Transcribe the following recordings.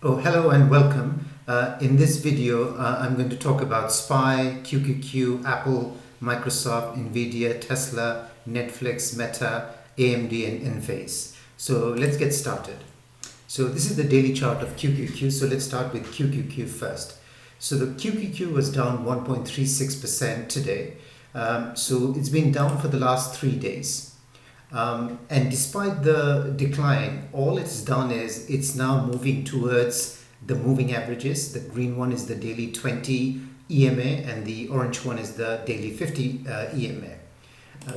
Oh, hello and welcome. In this video, I'm going to talk about SPY, Qqq, Apple, Microsoft, Nvidia, Tesla, Netflix, Meta, AMD, and Enphase. So let's get started. So this is the daily chart of Qqq. So let's start with Qqq first. So the Qqq was down 1.36% today. So it's been down for the last 3 days. And despite the decline, all it's done is it's now moving towards the moving averages. The green one is the daily 20 EMA and the orange one is the daily 50 EMA.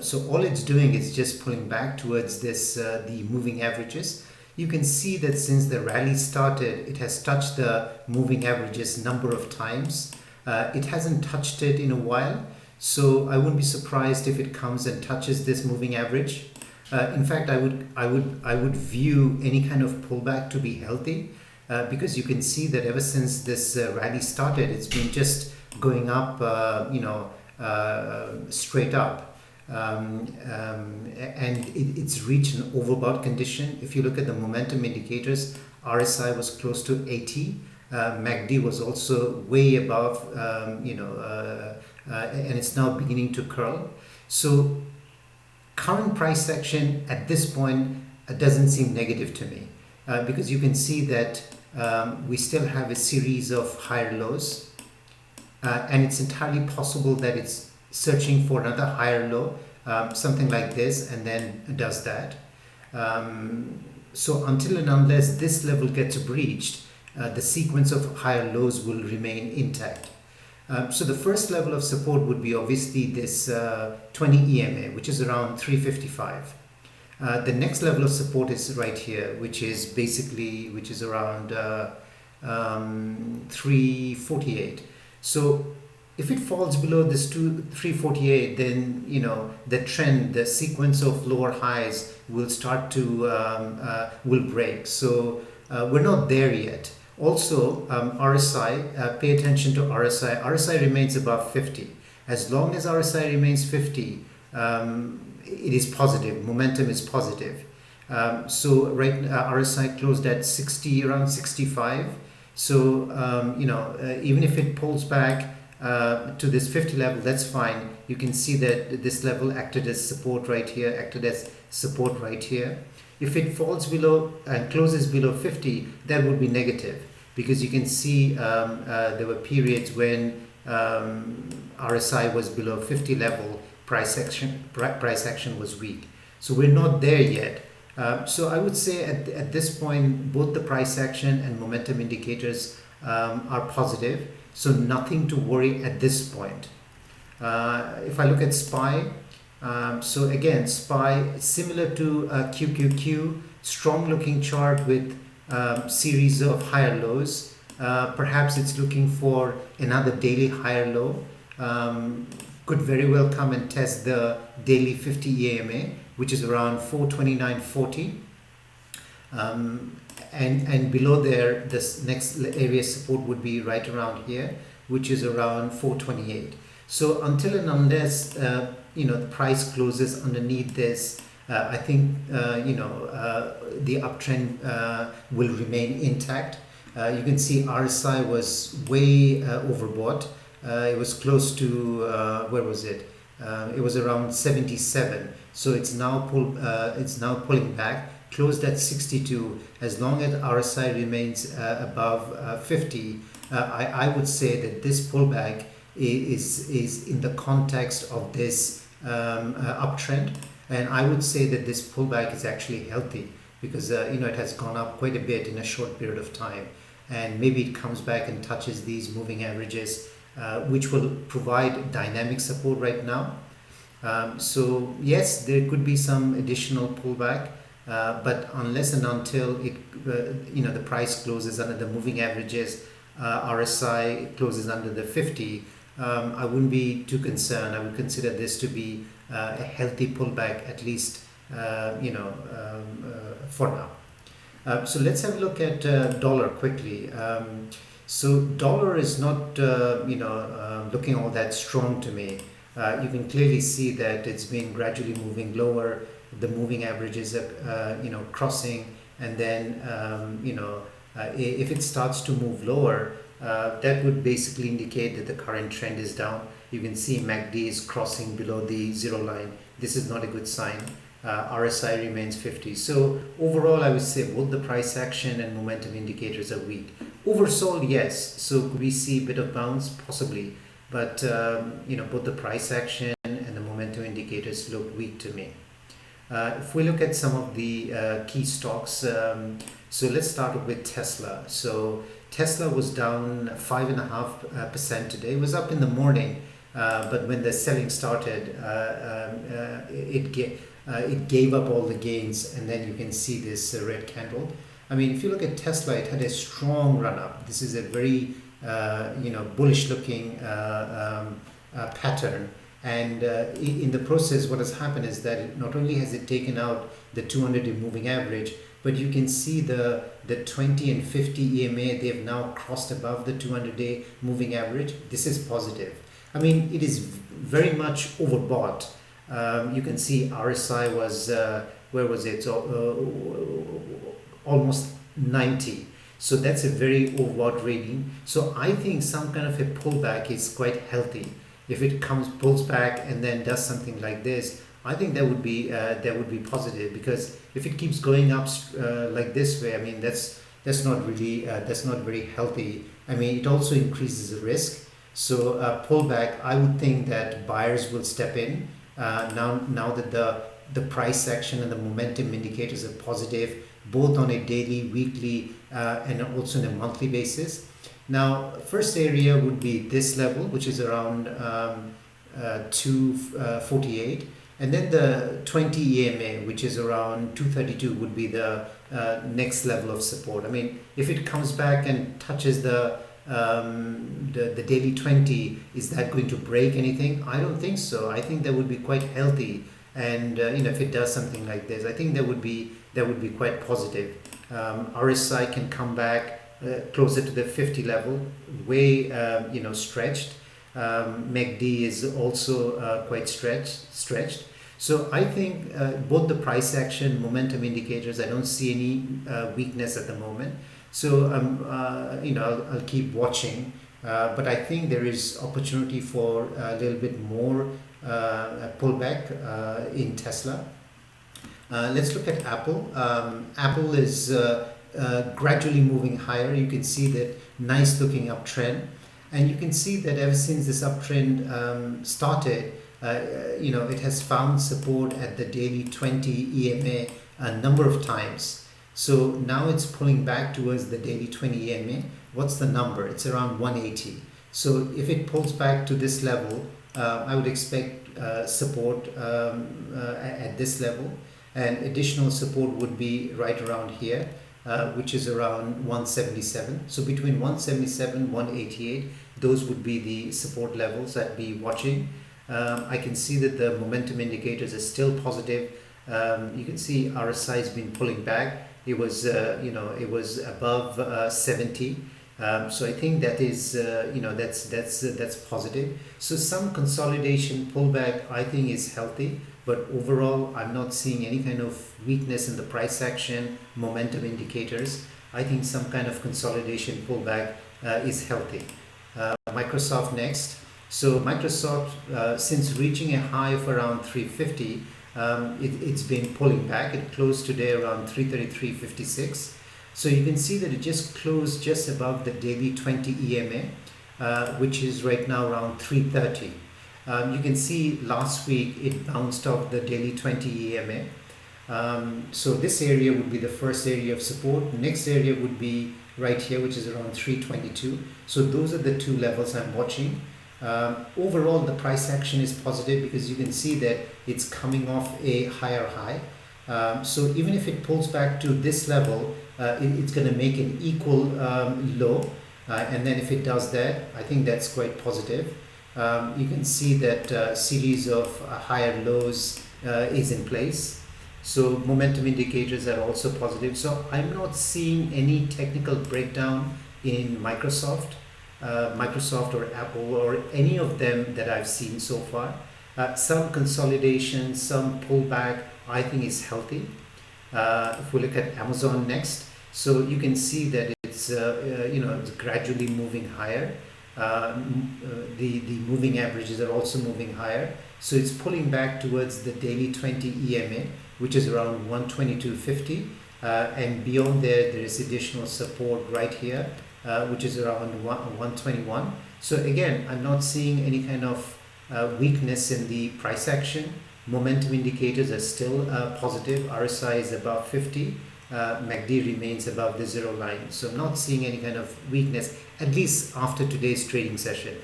So all it's doing is just pulling back towards this the moving averages. You can see that since the rally started, it has touched the moving averages number of times. It hasn't touched it in a while, so I wouldn't be surprised if it comes and touches this moving average. In fact, I would view any kind of pullback to be healthy because you can see that ever since this rally started, it's been just going up, straight up, and it's reached an overbought condition. If you look at the momentum indicators, RSI was close to 80. MACD was also way above, and it's now beginning to curl. So current price action at this point doesn't seem negative to me because you can see that we still have a series of higher lows and it's entirely possible that it's searching for another higher low, something like this, and then does that. So until and unless this level gets breached, the sequence of higher lows will remain intact. So the first level of support would be obviously this 20 EMA, which is around 355. The next level of support is right here, which is around 348. So if it falls below this 348, then the trend, the sequence of lower highs will start to will break. So we're not there yet. Also, RSI, pay attention to RSI. RSI remains above 50. As long as RSI remains 50, it is positive. Momentum is positive. So right now, RSI closed at 60, around 65. So, even if it pulls back to this 50 level, that's fine. You can see that this level acted as support right here, If it falls below and closes below 50, that would be negative because you can see there were periods when RSI was below 50 level, price action was weak. So we're not there yet. So I would say at this point, both the price action and momentum indicators are positive. So nothing to worry at this point. If I look at SPY, so again, SPY similar to Qqq, strong looking chart with series of higher lows. Perhaps it's looking for another daily higher low. Could very well come and test the daily 50 EMA, which is around 429.40. And below there, this next area support would be right around here, which is around 428. So until and unless the price closes underneath this, I think the uptrend will remain intact. You can see RSI was way overbought. It was close to where was it? It was around 77. So it's now pulling back. Closed at 62. As long as RSI remains above 50, I would say that this pullback is in the context of this uptrend, and I would say that this pullback is actually healthy because it has gone up quite a bit in a short period of time, and maybe it comes back and touches these moving averages, which will provide dynamic support right now. So yes, there could be some additional pullback. But unless and until the price closes under the moving averages, RSI closes under the 50, I wouldn't be too concerned. I would consider this to be a healthy pullback, at least for now. So let's have a look at dollar quickly. So dollar is not looking all that strong to me. You can clearly see that it's been gradually moving lower. The moving averages are crossing, and then If it starts to move lower, that would basically indicate that the current trend is down. You can see MACD is crossing below the zero line. This is not a good sign. RSI remains 50. So overall, I would say both the price action and momentum indicators are weak. Oversold, yes. So could we see a bit of bounce? Possibly. But both the price action and the momentum indicators look weak to me. If we look at some of the key stocks, so let's start with Tesla. So Tesla was down 5.5% today. It was up in the morning, but when the selling started, it gave up all the gains, and then you can see this red candle. I mean, if you look at Tesla, it had a strong run up. This is a very bullish looking pattern. And in the process, what has happened is that not only has it taken out the 200-day moving average, but you can see the 20 and 50 EMA, they have now crossed above the 200-day moving average. This is positive. I mean, it is very much overbought. You can see RSI was, where was it? Almost 90. So that's a very overbought reading. So I think some kind of a pullback is quite healthy. If it pulls back and then does something like this, I think that would be positive, because if it keeps going up like this way, I mean that's not really that's not very healthy. I mean, it also increases the risk. So pullback, I would think that buyers will step in now that the price action and the momentum indicators are positive, both on a daily, weekly, and also on a monthly basis. Now, first area would be this level, which is around 248, and then the 20 EMA, which is around 232, would be the next level of support. I mean, if it comes back and touches the daily 20, is that going to break anything? I don't think so. I think that would be quite healthy, and if it does something like this, I think that would be quite positive. RSI can come back closer to the 50 level, way stretched. MACD is also quite stretched. So I think both the price action, momentum indicators, I don't see any weakness at the moment. So I'll keep watching, but I think there is opportunity for a little bit more pullback in Tesla. Let's look at Apple. Apple is gradually moving higher. You can see that nice looking uptrend, and you can see that ever since this uptrend started, it has found support at the daily 20 EMA a number of times. So now it's pulling back towards the daily 20 EMA. What's the number? It's around 180. So if it pulls back to this level, I would expect support at this level, and additional support would be right around here, which is around 177. So between 177 188, those would be the support levels I'd be watching. I can see that the momentum indicators are still positive. You can see RSI has been pulling back. It was above 70. So I think that is that's positive. So some consolidation pullback I think is healthy, but overall I'm not seeing any kind of weakness in the price action, momentum indicators. I think some kind of consolidation pullback is healthy. Microsoft next. So Microsoft, since reaching a high of around 350, it's been pulling back. It closed today around 333.56. So you can see that it just closed just above the daily 20 EMA, which is right now around 330. You can see last week it bounced off the daily 20 EMA. So this area would be the first area of support. Next area would be right here, which is around 322. So those are the two levels I'm watching. Overall, the price action is positive because you can see that it's coming off a higher high. So even if it pulls back to this level, it's going to make an equal low, and then if it does that, I think that's quite positive. You can see that series of higher lows is in place. So momentum indicators are also positive. So I'm not seeing any technical breakdown in Microsoft or Apple or any of them that I've seen so far. Some consolidation, some pullback, I think is healthy. If we look at Amazon next, So you can see that it's it's gradually moving higher. The moving averages are also moving higher. So it's pulling back towards the daily 20 EMA, which is around 122.50. And beyond there is additional support right here, which is around 121. So again, I'm not seeing any kind of weakness in the price action. Momentum indicators are still positive. RSI is above 50. MACD remains above the zero line. So I'm not seeing any kind of weakness, at least after today's trading session.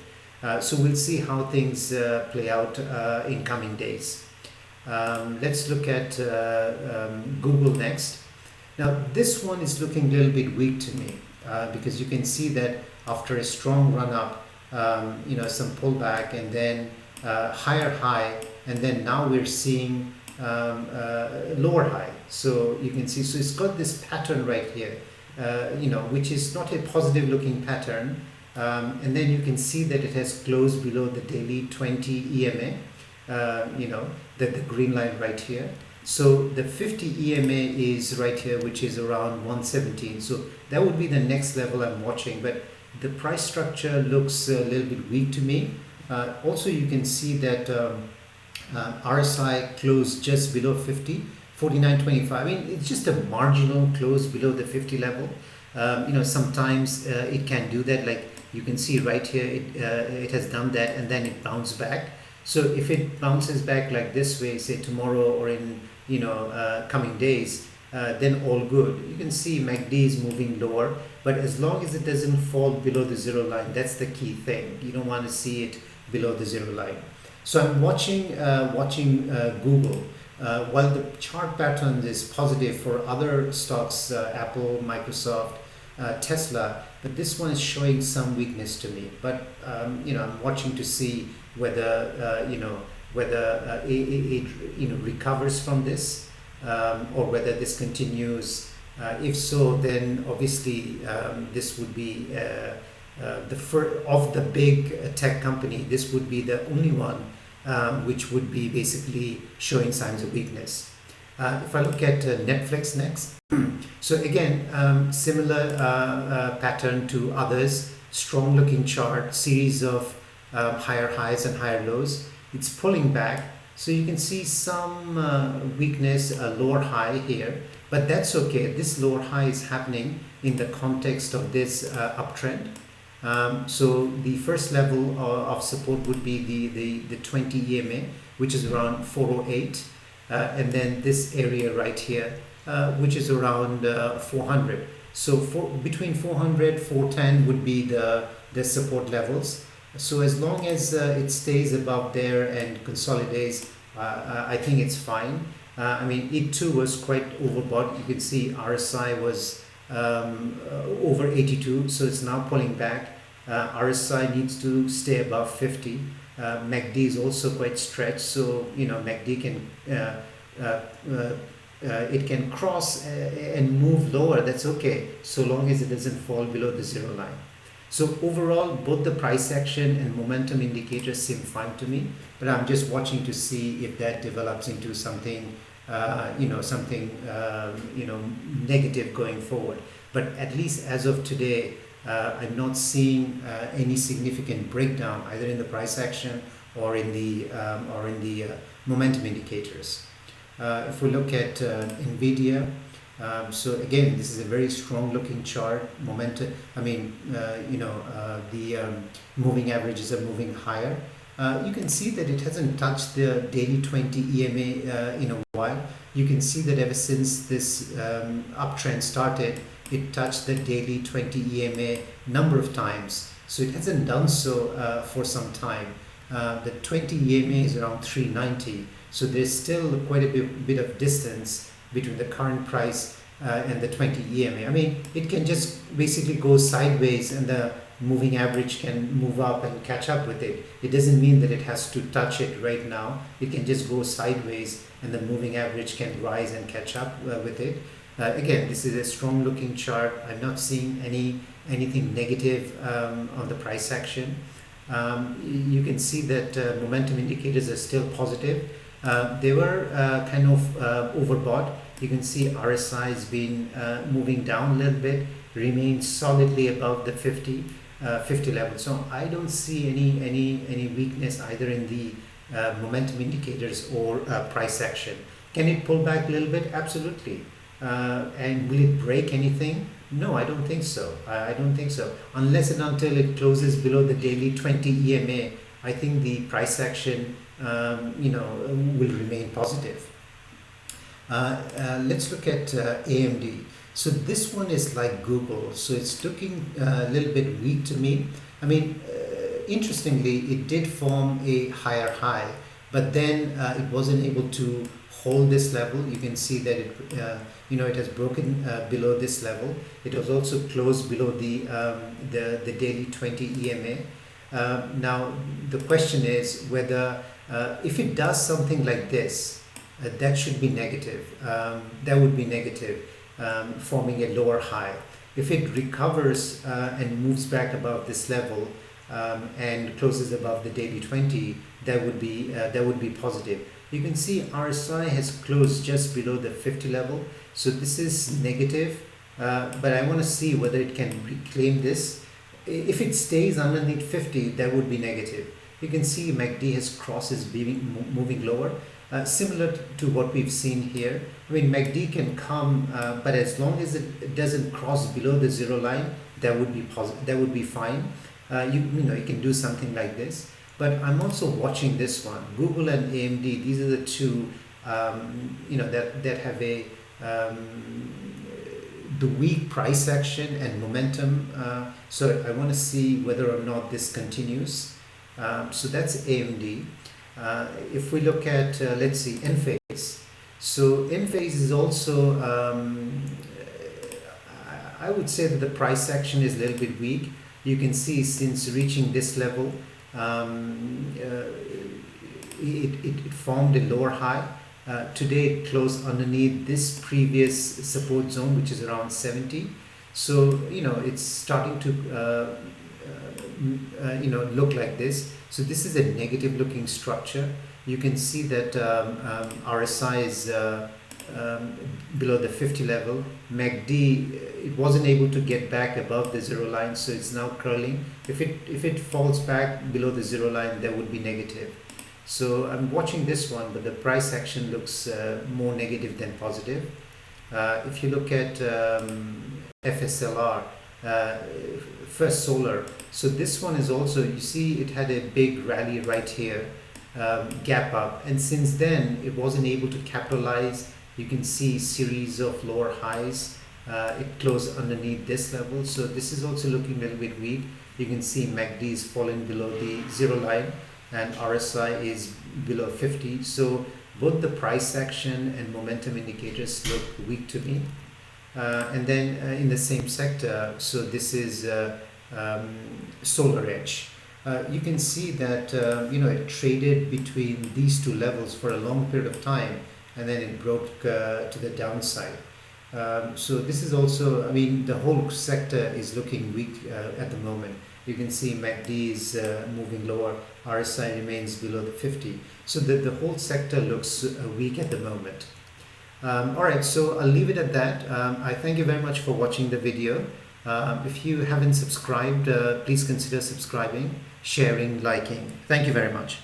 So we'll see how things play out in coming days. Let's look at Google next. Now this one is looking a little bit weak to me because you can see that after a strong run up, some pullback and then higher high, and then now we're seeing lower high. So you can see, so it's got this pattern right here, which is not a positive looking pattern. And then you can see that it has closed below the daily 20 EMA, the green line right here. So the 50 EMA is right here, which is around 117. So that would be the next level I'm watching, but the price structure looks a little bit weak to me. Also, you can see that RSI closed just below 50, 49.25. I mean, it's just a marginal close below the 50 level. Sometimes it can do that. Like you can see right here, it has done that and then it bounced back. So if it bounces back like this way, say tomorrow or in coming days, then all good. You can see MACD is moving lower, but as long as it doesn't fall below the zero line, that's the key thing. You don't want to see it below the zero line. So I'm watching Google. While the chart pattern is positive for other stocks, Apple, Microsoft, Tesla, but this one is showing some weakness to me. But I'm watching to see whether it recovers from this, or whether this continues. If so, then obviously this would be the first of the big tech company. This would be the only one which would be basically showing signs of weakness. If I look at Netflix next, so again, similar pattern to others, strong looking chart, series of higher highs and higher lows. It's pulling back, so you can see some weakness, a lower high here, but that's okay. This lower high is happening in the context of this uptrend. So the first level of support would be the 20 EMA, which is around 408, and then this area right here, which is around 400. So between 400 410 would be the support levels. So as long as it stays above there and consolidates, I think it's fine. I mean, it too was quite overbought. You can see RSI was over 82, so it's now pulling back. RSI needs to stay above 50. MACD is also quite stretched, so MACD can it can cross and move lower. That's okay, so long as it doesn't fall below the zero line. So overall, both the price action and momentum indicators seem fine to me, but I'm just watching to see if that develops into something negative going forward. But at least as of today, I'm not seeing any significant breakdown either in the price action or in the momentum indicators. If we look at Nvda, so again, this is a very strong looking chart. Momentum, the moving averages are moving higher. You can see that it hasn't touched the daily 20 EMA in a while. You can see that ever since this uptrend started, it touched the daily 20 EMA number of times. So it hasn't done so for some time. The 20 EMA is around 390. So there's still quite a bit of distance between the current price and the 20 EMA. I mean, it can just basically go sideways and the moving average can move up and catch up with it. It doesn't mean that it has to touch it right now. It can just go sideways and the moving average can rise and catch up with it. Again, this is a strong looking chart. I'm not seeing anything negative on the price action. You can see that momentum indicators are still positive. They were kind of overbought. You can see RSI has been moving down a little bit, remains solidly above the 50 level. So I don't see any weakness either in the momentum indicators or price action. Can it pull back a little bit? Absolutely. And will it break anything? No, I don't think so. I don't think so. Unless and until it closes below the daily 20 EMA, I think the price action, will remain positive. Let's look at AMD. So this one is like Google. So it's looking a little bit weak to me. I mean, interestingly, it did form a higher high, but then it wasn't able to hold this level. You can see that it has broken below this level. It was also closed below the daily 20 EMA. Now the question is whether if it does something like this, that should be negative. That would be negative, forming a lower high. If it recovers and moves back above this level and closes above the daily 20, that would be positive. You can see RSI has closed just below the 50 level, so this is negative, but I want to see whether it can reclaim this. If it stays underneath 50, that would be negative. You can see MACD has crosses moving lower, similar to what we've seen here. I mean, MACD can come, but as long as it doesn't cross below the zero line, that would be that would be fine. You can do something like this. But I'm also watching this one, Google and AMD. These are the two, that have the weak price action and momentum. So I want to see whether or not this continues. So that's AMD. If we look at, let's see, Enphase. So Enphase is also, I would say that the price action is a little bit weak. You can see since reaching this level, it formed a lower high. Today it closed underneath this previous support zone, which is around 70. So it's starting to look like this. So this is a negative looking structure. You can see that RSI is below the 50 level. MACD, it wasn't able to get back above the zero line, so it's now curling. If it falls back below the zero line, that would be negative. So I'm watching this one, but the price action looks more negative than positive. If you look at FSLR, First Solar, so this one is also, you see it had a big rally right here, gap up, and since then it wasn't able to capitalize. You can see series of lower highs. It closed underneath this level, so this is also looking a little bit weak. You can see MACD is falling below the zero line and RSI is below 50. So both the price action and momentum indicators look weak to me. And then in the same sector, so this is Solar Edge. You can see that it traded between these two levels for a long period of time, and then it broke to the downside. So this is also, I mean, the whole sector is looking weak at the moment. You can see MACD is moving lower, RSI remains below the 50. So the whole sector looks weak at the moment. All right, so I'll leave it at that. I thank you very much for watching the video. If you haven't subscribed, please consider subscribing, sharing, liking. Thank you very much.